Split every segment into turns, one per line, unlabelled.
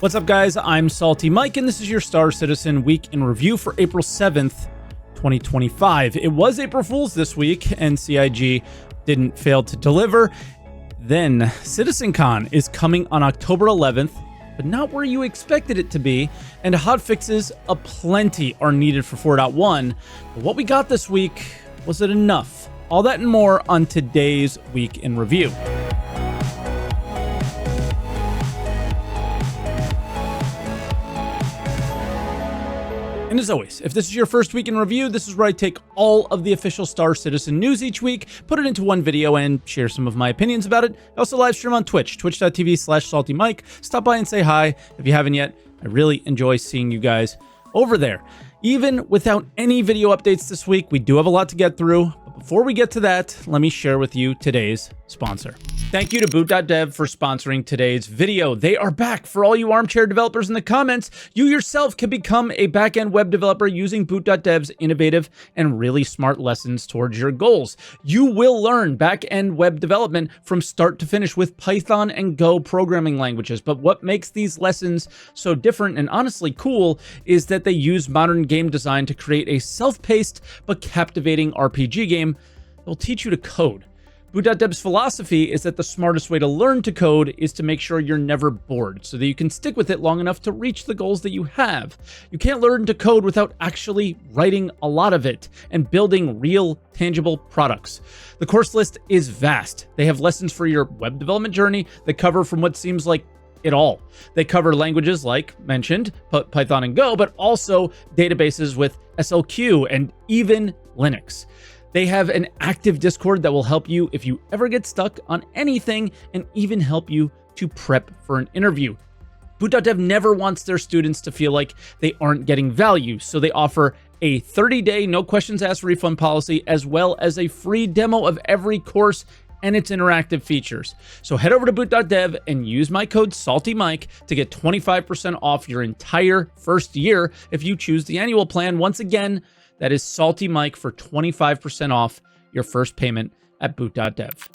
What's up, guys? I'm SaltEMike, and this is your Star Citizen Week in Review for April 7th, 2025. It was April Fool's this week, and CIG didn't fail to deliver. Then, Citizencon is coming on October 11th, but not where you expected it to be, and hotfixes aplenty are needed for 4.1. But what we got this week, was it enough? All that and more on today's Week in Review. And as always, if this is your first week in review, this is where I take all of the official Star Citizen news each week, put it into one video, and share some of my opinions about it. I also live stream on Twitch, twitch.tv/SaltEMike. Stop by and say hi if you haven't yet. I really enjoy seeing you guys over there. Even without any video updates this week, we do have a lot to get through. But before we get to that, let me share with you today's sponsor. Thank you to Boot.dev for sponsoring today's video. They are back. For all you armchair developers in the comments, you yourself can become a backend web developer using Boot.dev's innovative and really smart lessons towards your goals. You will learn backend web development from start to finish with Python and Go programming languages. But what makes these lessons so different and honestly cool is that they use modern game design to create a self-paced but captivating RPG game that will teach you to code. Boot.dev's philosophy is that the smartest way to learn to code is to make sure you're never bored, so that you can stick with it long enough to reach the goals that you have. You can't learn to code without actually writing a lot of it and building real, tangible products. The course list is vast. They have lessons for your web development journey that cover from what seems like it all. They cover languages like mentioned, Python and Go, but also databases with SLQ and even Linux. They have an active Discord that will help you if you ever get stuck on anything and even help you to prep for an interview. Boot.dev never wants their students to feel like they aren't getting value, so they offer a 30-day no questions asked refund policy as well as a free demo of every course and its interactive features. So head over to Boot.dev and use my code SaltEMike to get 25% off your entire first year if you choose the annual plan. Once again, that is SaltEMike for 25% off your first payment at Boot.dev.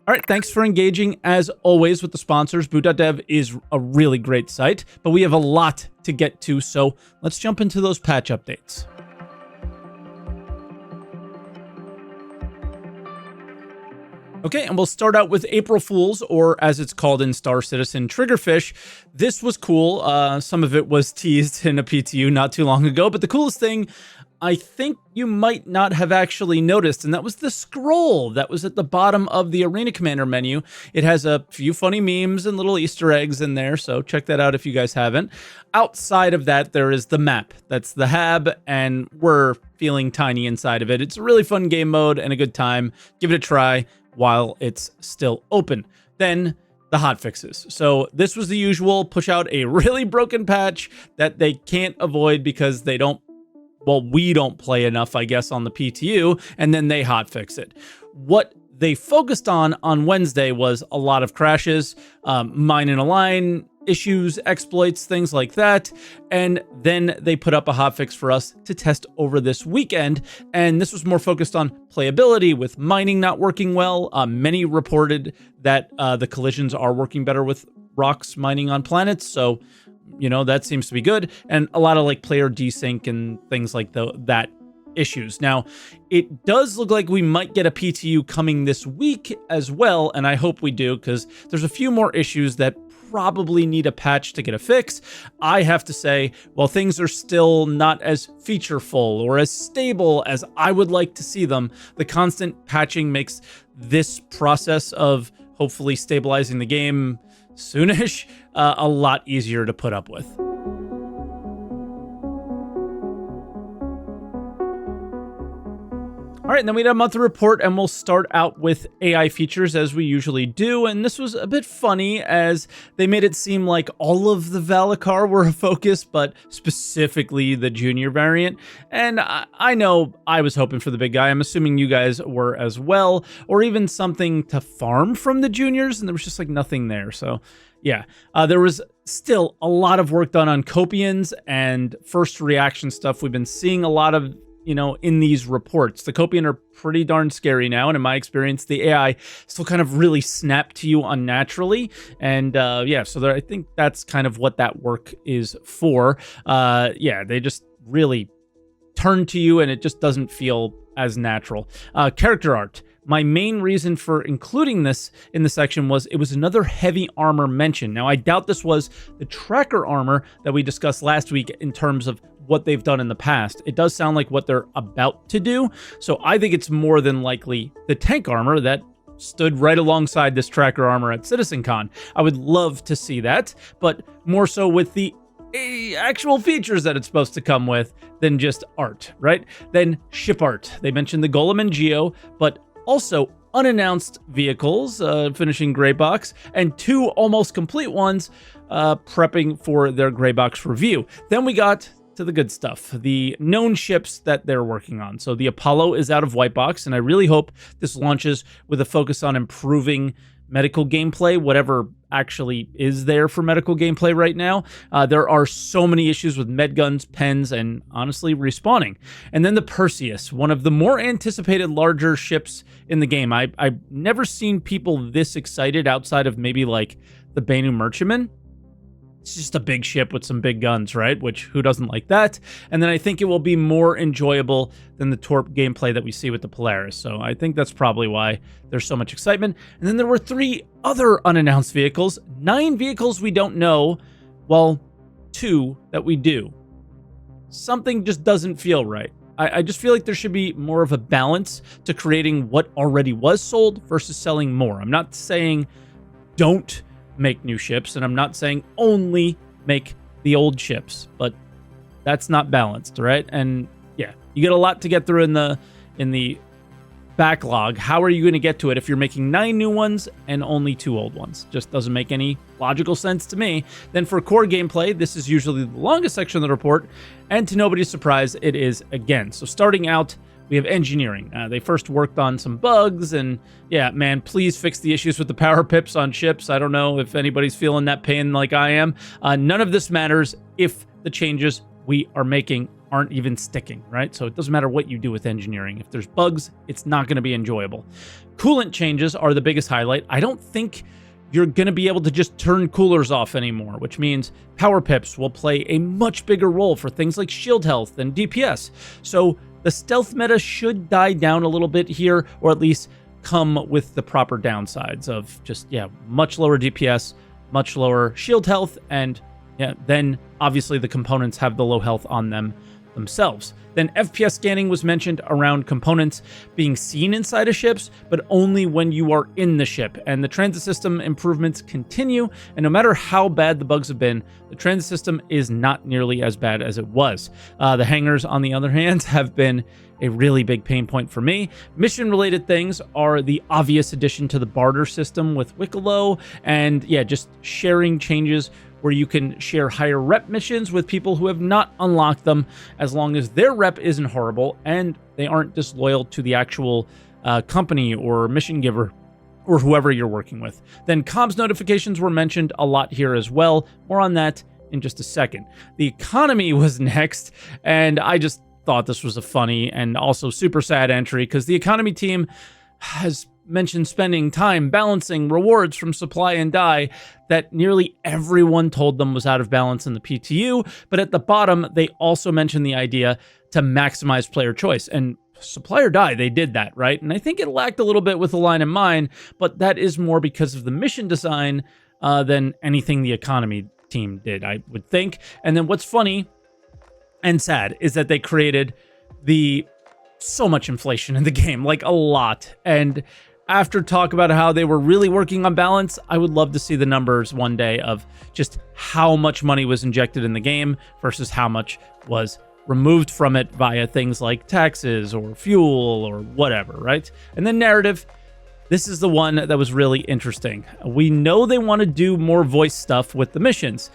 All right, thanks for engaging as always with the sponsors. Boot.dev is a really great site, but we have a lot to get to, so let's jump into those patch updates. Okay, and we'll start out with April Fool's, or as it's called in Star Citizen, Triggerfish. This was cool. Some of it was teased in a PTU not too long ago, but the coolest thing I think you might not have actually noticed, and that was the scroll that was at the bottom of the Arena Commander menu. It has a few funny memes and little Easter eggs in there, so check that out if you guys haven't. Outside of that, there is the map. That's the hab, and we're feeling tiny inside of it. It's a really fun game mode and a good time. Give it a try while it's still open. Then the hotfixes. So this was the usual, push out a really broken patch that they can't avoid because they don't, well, we don't play enough, I guess, on the PTU, and then they hotfix it. What they focused on Wednesday was a lot of crashes, mine and align issues, exploits, things like that. And then they put up a hotfix for us to test over this weekend. And this was more focused on playability with mining not working well. Many reported that the collisions are working better with rocks mining on planets. So, you know, that seems to be good. And a lot of like player desync and things like that issues. Now, it does look like we might get a PTU coming this week as well. And I hope we do, because there's a few more issues that probably need a patch to get a fix. I have to say, while things are still not as featureful or as stable as I would like to see them, the constant patching makes this process of hopefully stabilizing the game soonish a lot easier to put up with. All right, and then we had a monthly report, and we'll start out with AI features as we usually do. And this was a bit funny as they made it seem like all of the Valakar were a focus, but specifically the junior variant. And I know I was hoping for the big guy. I'm assuming you guys were as well, or even something to farm from the juniors, and there was just like nothing there. So yeah, there was still a lot of work done on Copians and first reaction stuff. We've been seeing a lot of in these reports. The Copian are pretty darn scary now, and in my experience, the AI still kind of really snap to you unnaturally. And so I think that's kind of what that work is for. They just really turn to you, and it just doesn't feel as natural. Character art. My main reason for including this in the section was it was another heavy armor mention. Now, I doubt this was the tracker armor that we discussed last week in terms of what they've done in the past. It does sound like what they're about to do. So I think it's more than likely the tank armor that stood right alongside this tracker armor at Citizencon. I would love to see that, but more so with the actual features that it's supposed to come with than just art, right? Then ship art. They mentioned the Golem and Geo, but also unannounced vehicles, finishing gray box, and 2 almost complete ones prepping for their gray box review. Then we got to the good stuff, the known ships that they're working on. So the Apollo is out of white box, and I really hope this launches with a focus on improving medical gameplay, whatever actually is there for medical gameplay right now. There are so many issues with med guns, pens, and honestly respawning. And then the Perseus, one of the more anticipated larger ships in the game. I've never seen people this excited outside of maybe like the Banu Merchantman. It's just a big ship with some big guns, right? Which, who doesn't like that? And then I think it will be more enjoyable than the Torp gameplay that we see with the Polaris. So I think that's probably why there's so much excitement. And then there were 3 other unannounced vehicles, 9 vehicles we don't know, well, 2 that we do. Something just doesn't feel right. I just feel like there should be more of a balance to creating what already was sold versus selling more. I'm not saying don't make new ships, and I'm not saying only make the old ships, but that's not balanced, right? And yeah, you get a lot to get through in the backlog. How are you going to get to it if you're making 9 new ones and only 2 old ones? Just doesn't make any logical sense to me. Then for core gameplay, this is usually the longest section of the report, and to nobody's surprise, it is again. So starting out, we have engineering. They first worked on some bugs, and yeah, man, please fix the issues with the power pips on ships. I don't know if anybody's feeling that pain like I am. None of this matters if the changes we are making aren't even sticking, right? So it doesn't matter what you do with engineering. If there's bugs, it's not going to be enjoyable. Coolant changes are the biggest highlight. I don't think you're going to be able to just turn coolers off anymore, which means power pips will play a much bigger role for things like shield health and DPS. So the stealth meta should die down a little bit here, or at least come with the proper downsides of just, much lower DPS, much lower shield health, and then obviously the components have the low health on them themselves. Then FPS scanning was mentioned around components being seen inside of ships, but only when you are in the ship. And the transit system improvements continue, and no matter how bad the bugs have been, the transit system is not nearly as bad as it was. The hangars, on the other hand, have been a really big pain point for me. Mission-related things are the obvious addition to the barter system with Wicklow, and just sharing changes where you can share higher rep missions with people who have not unlocked them, as long as their rep isn't horrible and they aren't disloyal to the actual company or mission giver or whoever you're working with. Then comms notifications were mentioned a lot here as well. More on that in just a second. The economy was next, and I just thought this was a funny and also super sad entry because the economy team has mentioned spending time balancing rewards from supply and die that nearly everyone told them was out of balance in the PTU, but at the bottom, they also mentioned the idea to maximize player choice. And supply or die, they did that, right? And I think it lacked a little bit with the line in mind, but that is more because of the mission design than anything the economy team did, I would think. And then what's funny and sad is that they created so much inflation in the game, like a lot. And after talk about how they were really working on balance, I would love to see the numbers one day of just how much money was injected in the game versus how much was removed from it via things like taxes or fuel or whatever, right? And then narrative. This is the one that was really interesting. We know they want to do more voice stuff with the missions.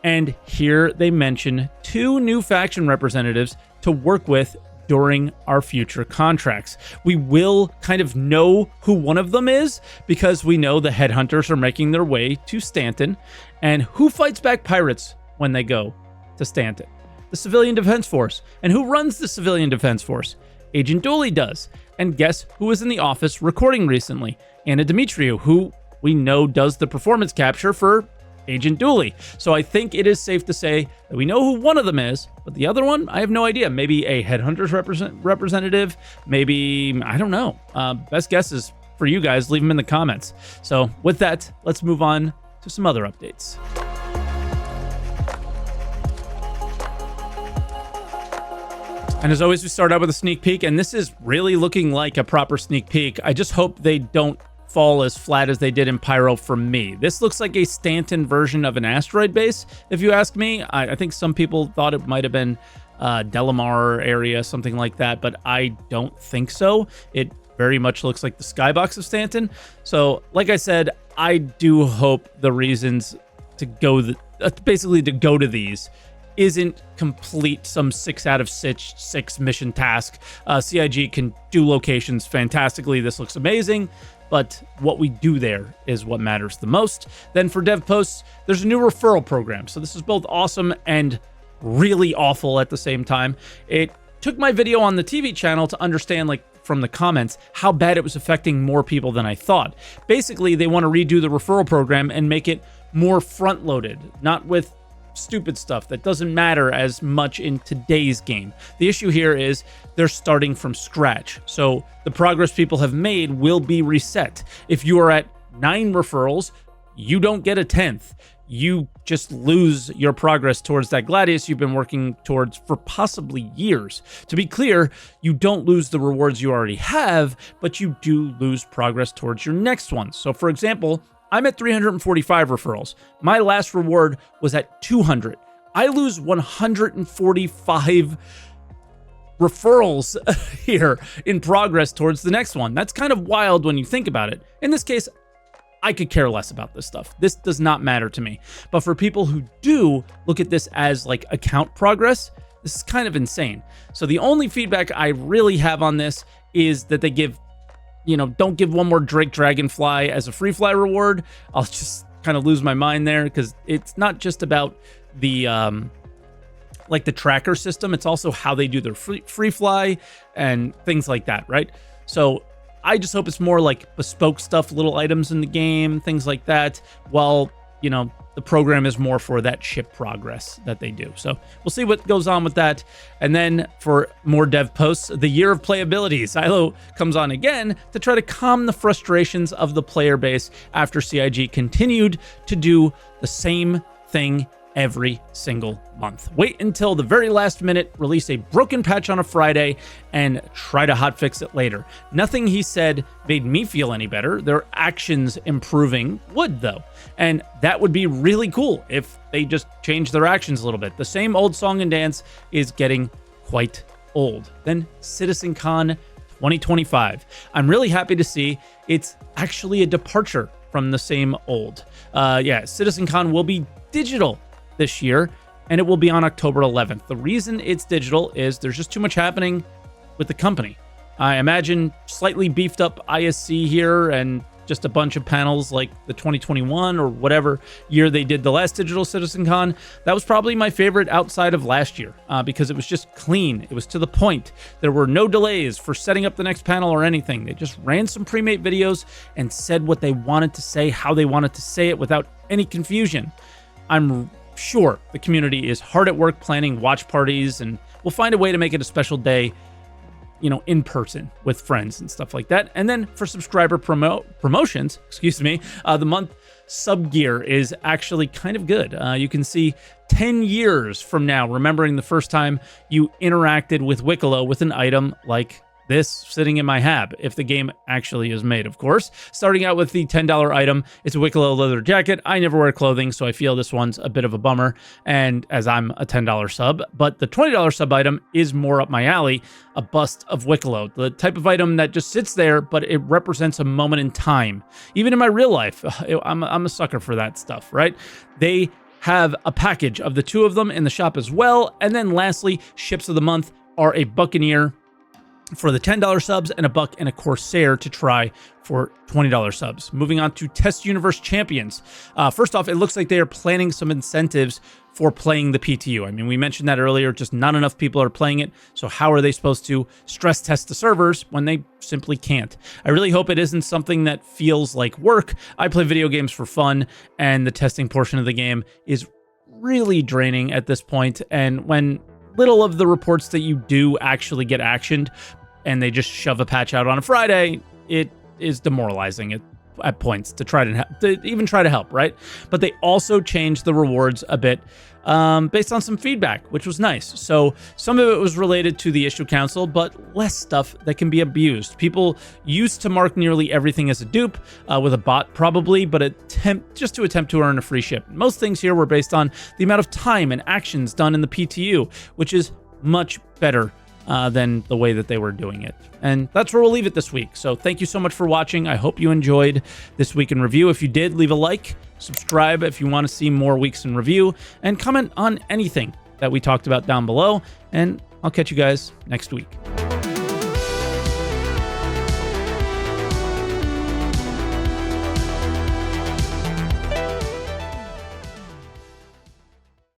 And here they mention 2 new faction representatives to work with during our future contracts. We will kind of know who one of them is because we know the headhunters are making their way to Stanton, and who fights back pirates when they go to Stanton. The Civilian Defense Force. And who runs the Civilian Defense Force? Agent Dulli does. And guess who was in the office recording recently? Anna Dimitriou, who we know does the performance capture for Agent Dulli. So I think it is safe to say that we know who one of them is, but the other one, I have no idea. Maybe a Headhunters representative, maybe, I don't know. Best guess is for you guys, leave them in the comments. So with that, let's move on to some other updates. And as always, we start out with a sneak peek, and this is really looking like a proper sneak peek. I just hope they don't fall as flat as they did in Pyro for me. This looks like a Stanton version of an asteroid base, if you ask me. I think some people thought it might have been Delamar area, something like that, but I don't think so. It very much looks like the skybox of Stanton. So, like I said, I do hope the reasons to go, basically to go to these isn't complete some 6 out of 6 mission task. CIG can do locations fantastically. This looks amazing, but what we do there is what matters the most. Then for dev posts, there's a new referral program. So this is both awesome and really awful at the same time. It took my video on the TV channel to understand, like, from the comments, how bad it was affecting more people than I thought. Basically, they want to redo the referral program and make it more front-loaded, not with stupid stuff that doesn't matter as much in today's game. The issue here is they're starting from scratch. So the progress people have made will be reset. If you are at 9 referrals, you don't get a 10th. You just lose your progress towards that Gladius you've been working towards for possibly years. To be clear, you don't lose the rewards you already have, but you do lose progress towards your next one. So for example, I'm at 345 referrals. My last reward was at 200. I lose 145 referrals here in progress towards the next one. That's kind of wild when you think about it. In this case, I could care less about this stuff. This does not matter to me. But for people who do look at this as like account progress, this is kind of insane. So the only feedback I really have on this is that they give, don't give one more Drake Dragonfly as a free fly reward. I'll just kind of lose my mind there, because it's not just about the like the tracker system. It's also how they do their free fly and things like that, right? So I just hope it's more like bespoke stuff, little items in the game, things like that, while, the program is more for that ship progress that they do. So we'll see what goes on with that. And then for more dev posts, the year of playability, Silo comes on again to try to calm the frustrations of the player base after CIG continued to do the same thing every single month. Wait until the very last minute, release a broken patch on a Friday, and try to hotfix it later. Nothing he said made me feel any better. Their actions improving would, though. And that would be really cool if they just changed their actions a little bit. The same old song and dance is getting quite old. Then Citizencon 2025. I'm really happy to see it's actually a departure from the same old. Citizencon will be digital this year, and it will be on October 11th. The reason it's digital is there's just too much happening with the company. I imagine slightly beefed up ISC here and just a bunch of panels like the 2021 or whatever year they did the last digital Citizencon. That was probably my favorite outside of last year because it was just clean. It was to the point. There were no delays for setting up the next panel or anything. They just ran some pre-made videos and said what they wanted to say, how they wanted to say it without any confusion. I'm sure the community is hard at work planning watch parties, and we'll find a way to make it a special day, in person with friends and stuff like that. And then for subscriber promotions, the month sub gear is actually kind of good. You can see 10 years from now, remembering the first time you interacted with Wicklow with an item like this sitting in my hab, if the game actually is made, of course. Starting out with the $10 item, it's a Wicklow leather jacket. I never wear clothing, so I feel this one's a bit of a bummer, and as I'm a $10 sub. But the $20 sub item is more up my alley, a bust of Wicklow, the type of item that just sits there, but it represents a moment in time. Even in my real life, I'm a sucker for that stuff, right? They have a package of the two of them in the shop as well. And then lastly, ships of the month are a Buccaneer for the $10 subs and a Buck and a Corsair to try for $20 subs. Moving on to Test Universe Champions. First off, it looks like they are planning some incentives for playing the PTU. I mean, we mentioned that earlier, just not enough people are playing it. So how are they supposed to stress test the servers when they simply can't? I really hope it isn't something that feels like work. I play video games for fun, and the testing portion of the game is really draining at this point. And when little of the reports that you do actually get actioned and they just shove a patch out on a Friday, it is demoralizing at points to even try to help, right? But they also changed the rewards a bit based on some feedback, which was nice. So some of it was related to the issue council, but less stuff that can be abused. People used to mark nearly everything as a dupe with a bot probably, but attempt to earn a free ship. Most things here were based on the amount of time and actions done in the PTU, which is much better than the way that they were doing it. And that's where we'll leave it this week. So thank you so much for watching. I hope you enjoyed this week in review. If you did, leave a like, subscribe if you want to see more weeks in review, and comment on anything that we talked about down below. And I'll catch you guys next week.